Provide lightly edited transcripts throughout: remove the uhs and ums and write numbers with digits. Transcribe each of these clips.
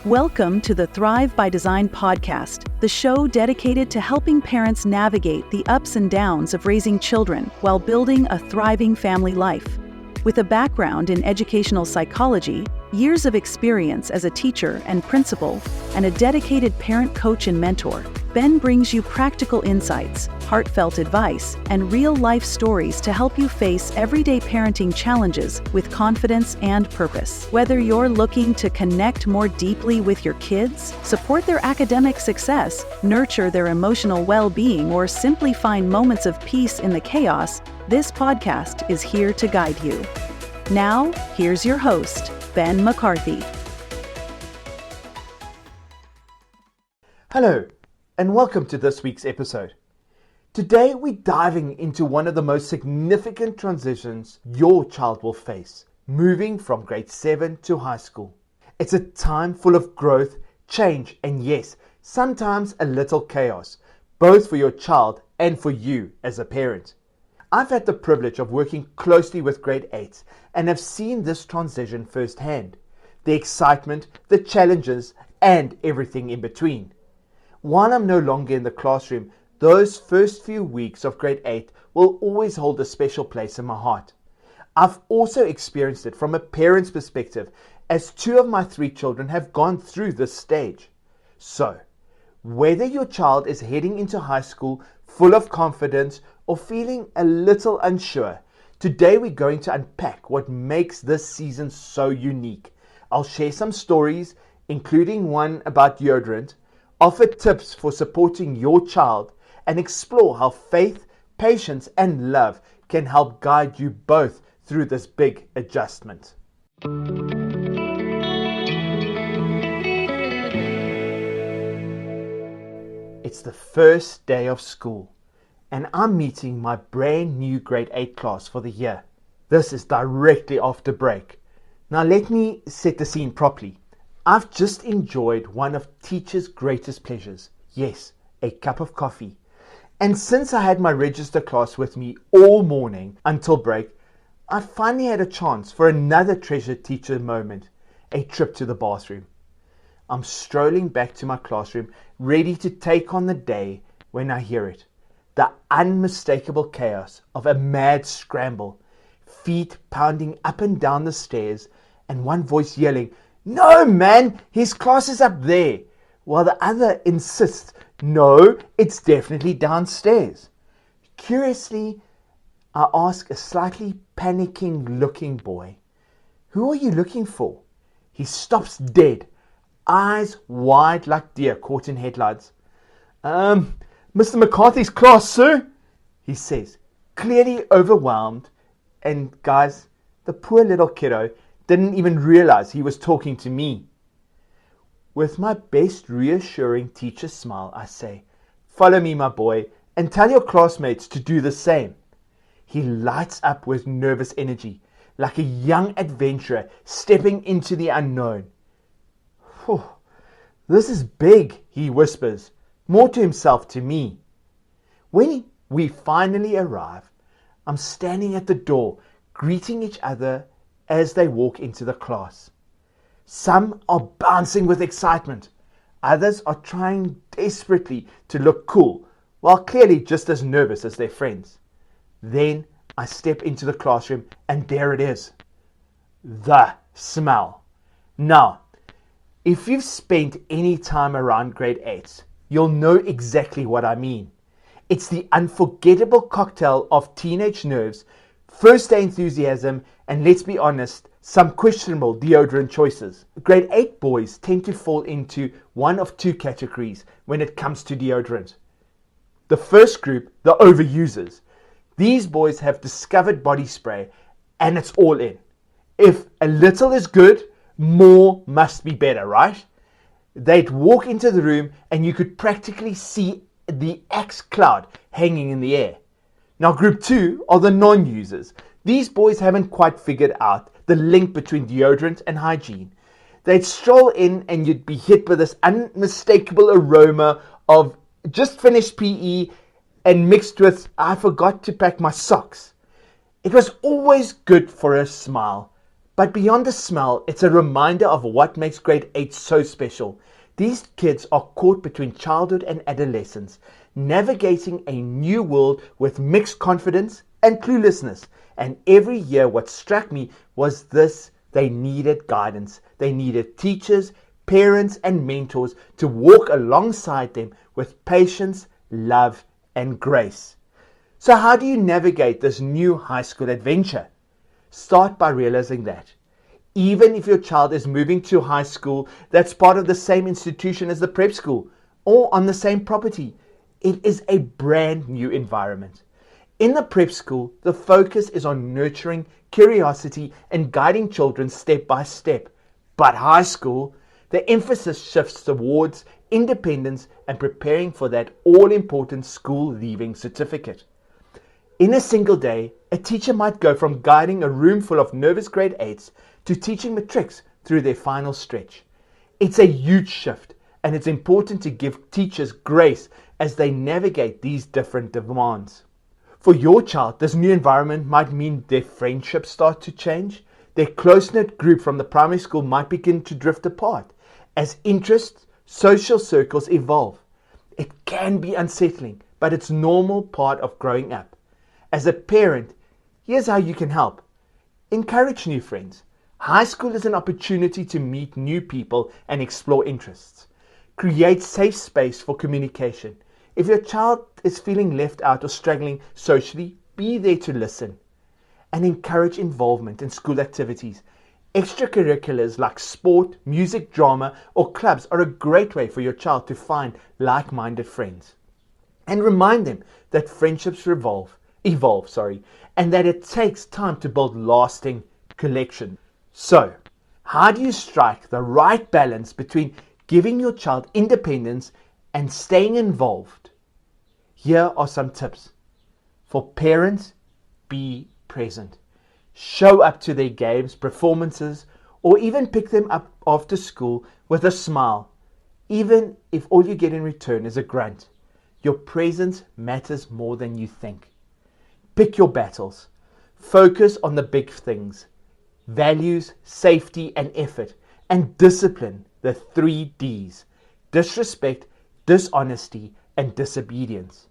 Welcome to the Thrive by Design podcast, the show dedicated to helping parents navigate the ups and downs of raising children while building a thriving family life. With a background in educational psychology, years of experience as a teacher and principal, and a dedicated parent coach and mentor, Ben brings you practical insights, heartfelt advice, and real-life stories to help you face everyday parenting challenges with confidence and purpose. Whether you're looking to connect more deeply with your kids, support their academic success, nurture their emotional well-being, or simply find moments of peace in the chaos, this podcast is here to guide you. Now, here's your host, Ben McCarthy. Hello, and welcome to this week's episode. Today we're diving into one of the most significant transitions your child will face, moving from grade 7 to high school. It's a time full of growth, change, and yes, sometimes a little chaos, both for your child and for you as a parent. I've had the privilege of working closely with grade 8s and have seen this transition firsthand. The excitement, the challenges, and everything in between. While I'm no longer in the classroom, those first few weeks of grade 8 will always hold a special place in my heart. I've also experienced it from a parent's perspective, as 2 of my 3 children have gone through this stage. So, whether your child is heading into high school full of confidence or feeling a little unsure, today we're going to unpack what makes this season so unique. I'll share some stories, including one about deodorant, offer tips for supporting your child, and explore how faith, patience, and love can help guide you both through this big adjustment. It's the first day of school, and I'm meeting my brand new grade 8 class for the year. This is directly after break. Now let me set the scene properly. I've just enjoyed one of teachers' greatest pleasures. Yes, a cup of coffee. And since I had my register class with me all morning until break, I finally had a chance for another treasured teacher moment, a trip to the bathroom. I'm strolling back to my classroom, ready to take on the day when I hear it. The unmistakable chaos of a mad scramble, feet pounding up and down the stairs, and one voice yelling, "No, man, his class is up there," while the other insists, "No, it's definitely downstairs." Curiously, I ask a slightly panicking looking boy, "Who are you looking for?" He stops dead, eyes wide like deer caught in headlights. Mr. McCarthy's class, sir," he says, clearly overwhelmed. And guys, the poor little kiddo didn't even realize he was talking to me. With my best reassuring teacher smile, I say, "Follow me, my boy, and tell your classmates to do the same." He lights up with nervous energy, like a young adventurer stepping into the unknown. "Whew, this is big," he whispers, more to himself to me. When we finally arrive, I'm standing at the door, greeting each other as they walk into the class. Some are bouncing with excitement. Others are trying desperately to look cool, while clearly just as nervous as their friends. Then I step into the classroom, and there it is. The smell. Now, if you've spent any time around grade 8s, you'll know exactly what I mean. It's the unforgettable cocktail of teenage nerves, first day enthusiasm, and let's be honest, some questionable deodorant choices. Grade 8 boys tend to fall into one of 2 categories when it comes to deodorant. The first group, the overusers. These boys have discovered body spray and it's all in. If a little is good, more must be better, right? They'd walk into the room and you could practically see the Axe cloud hanging in the air. Now group 2 are the non-users. These boys haven't quite figured out the link between deodorant and hygiene. They'd stroll in and you'd be hit with this unmistakable aroma of just finished PE and mixed with, "I forgot to pack my socks." It was always good for a smile, But beyond the smell, it's a reminder of what makes grade 8 so special. These kids are caught between childhood and adolescence, navigating a new world with mixed confidence and cluelessness. And every year what struck me was this: they needed guidance. They needed teachers, parents, and mentors to walk alongside them with patience, love, and grace. So how do you navigate this new high school adventure? Start by realizing that even if your child is moving to high school that's part of the same institution as the prep school or on the same property, it is a brand new environment. In the prep school, the focus is on nurturing curiosity and guiding children step by step. But high school, the emphasis shifts towards independence and preparing for that all-important school leaving certificate. In a single day, a teacher might go from guiding a room full of nervous grade 8s to teaching matrics through their final stretch. It's a huge shift, and it's important to give teachers grace as they navigate these different demands. For your child, this new environment might mean their friendships start to change. Their close-knit group from the primary school might begin to drift apart as interests, social circles evolve. It can be unsettling, but it's a normal part of growing up. As a parent, here's how you can help. Encourage new friends. High school is an opportunity to meet new people and explore interests. Create safe space for communication. If your child is feeling left out or struggling socially, be there to listen. And encourage involvement in school activities. Extracurriculars like sport, music, drama, or clubs are a great way for your child to find like-minded friends. And remind them that friendships evolve, and that it takes time to build lasting connection. So, how do you strike the right balance between giving your child independence and staying involved? Here are some tips. For parents, be present. Show up to their games, performances, or even pick them up after school with a smile, even if all you get in return is a grunt. Your presence matters more than you think. Pick your battles. Focus on the big things: values, safety, and effort, and discipline, the 3 Ds: disrespect, dishonesty, and disobedience.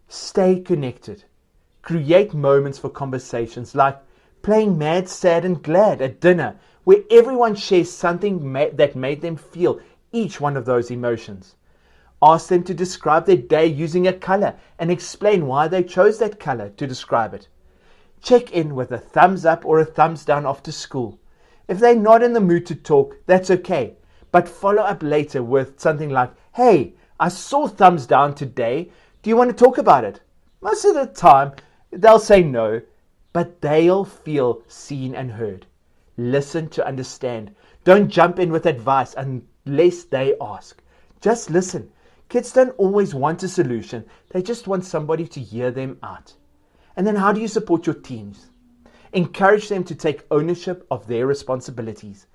Stay connected. Create moments for conversations like playing mad, sad, and glad at dinner, where everyone shares something that made them feel each one of those emotions. Ask them to describe their day using a color and explain why they chose that color to describe it. Check in with a thumbs up or a thumbs down after school. If they're not in the mood to talk, that's okay, but follow up later with something like, "Hey, I saw thumbs down today. Do you want to talk about it?" Most of the time, they'll say no, but they'll feel seen and heard. Listen to understand. Don't jump in with advice unless they ask. Just listen. Kids don't always want a solution. They just want somebody to hear them out. And then how do you support your teens? Encourage them to take ownership of their responsibilities.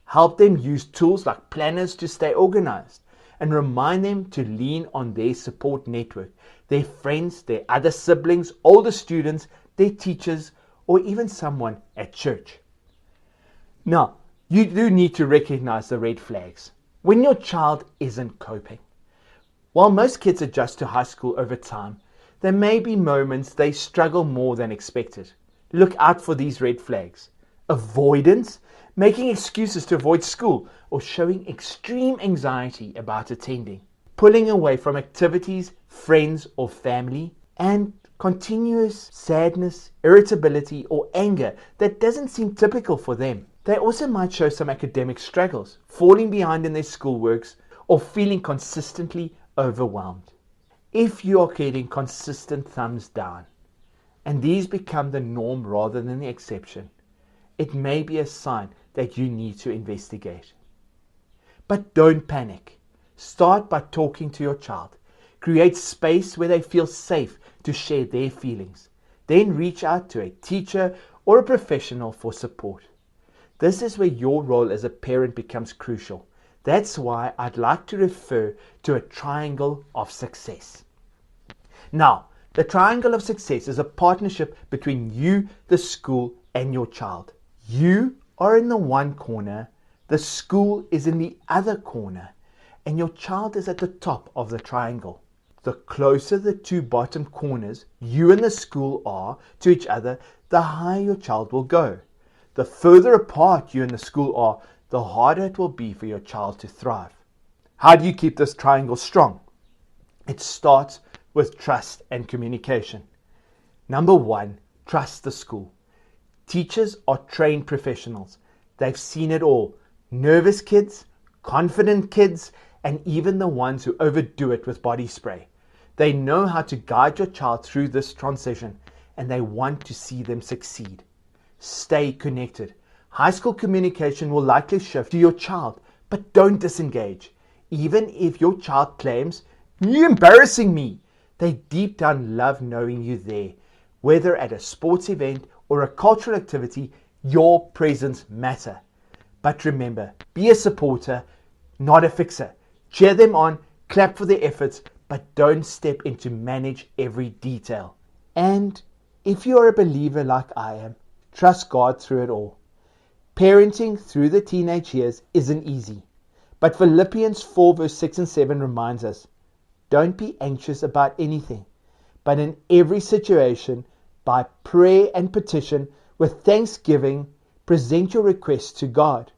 Help them use tools like planners to stay organized. And remind them to lean on their support network, their friends, their other siblings, older students, their teachers, or even someone at church. Now, you do need to recognize the red flags when your child isn't coping. While most kids adjust to high school over time, there may be moments they struggle more than expected. Look out for these red flags: avoidance, making excuses to avoid school, or showing extreme anxiety about attending, pulling away from activities, friends, or family, and continuous sadness, irritability, or anger that doesn't seem typical for them. They also might show some academic struggles, falling behind in their schoolworks, or feeling consistently overwhelmed. If you are getting consistent thumbs down, and these become the norm rather than the exception, it may be a sign that you need to investigate. But don't panic. Start by talking to your child. Create space where they feel safe to share their feelings. Then reach out to a teacher or a professional for support. This is where your role as a parent becomes crucial. That's why I'd like to refer to a triangle of success. Now, the triangle of success is a partnership between you, the school, and your child. You are in the one corner, the school is in the other corner, and your child is at the top of the triangle. The closer the two bottom corners, you and the school, are to each other, the higher your child will go. The further apart you and the school are, the harder it will be for your child to thrive. How do you keep this triangle strong? It starts with trust and communication. Number 1, trust the school. Teachers are trained professionals. They've seen it all. Nervous kids, confident kids, and even the ones who overdo it with body spray. They know how to guide your child through this transition, and they want to see them succeed. Stay connected. High school communication will likely shift to your child, but don't disengage. Even if your child claims, "You're embarrassing me," they deep down love knowing you there. Whether at a sports event or a cultural activity, your presence matters. But remember, be a supporter, not a fixer. Cheer them on, clap for their efforts, but don't step in to manage every detail. And if you are a believer like I am, trust God through it all. Parenting through the teenage years isn't easy, but Philippians 4 verse 6 and 7 reminds us, don't be anxious about anything, but in every situation, by prayer and petition, with thanksgiving, present your requests to God.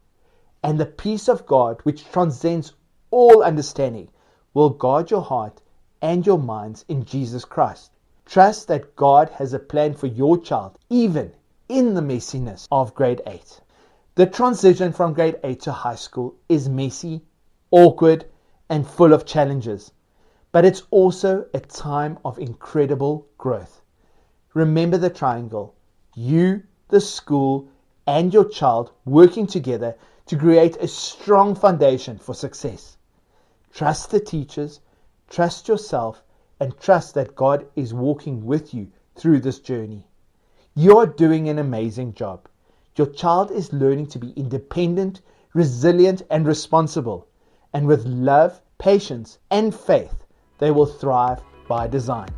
And the peace of God, which transcends all understanding, will guard your heart and your minds in Jesus Christ. Trust that God has a plan for your child, even in the messiness of grade 8. The transition from grade 8 to high school is messy, awkward, and full of challenges. But it's also a time of incredible growth. Remember the triangle. You, the school, and your child working together to create a strong foundation for success. Trust the teachers, trust yourself, and trust that God is walking with you through this journey. You are doing an amazing job. Your child is learning to be independent, resilient, and responsible. And with love, patience, and faith, they will thrive by design.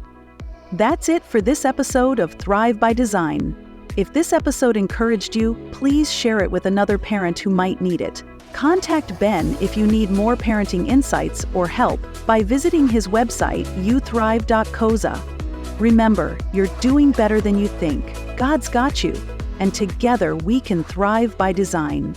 That's it for this episode of Thrive by Design. If this episode encouraged you, please share it with another parent who might need it. Contact Ben if you need more parenting insights or help by visiting his website, youthrive.coza. Remember, you're doing better than you think. God's got you, and together we can thrive by design.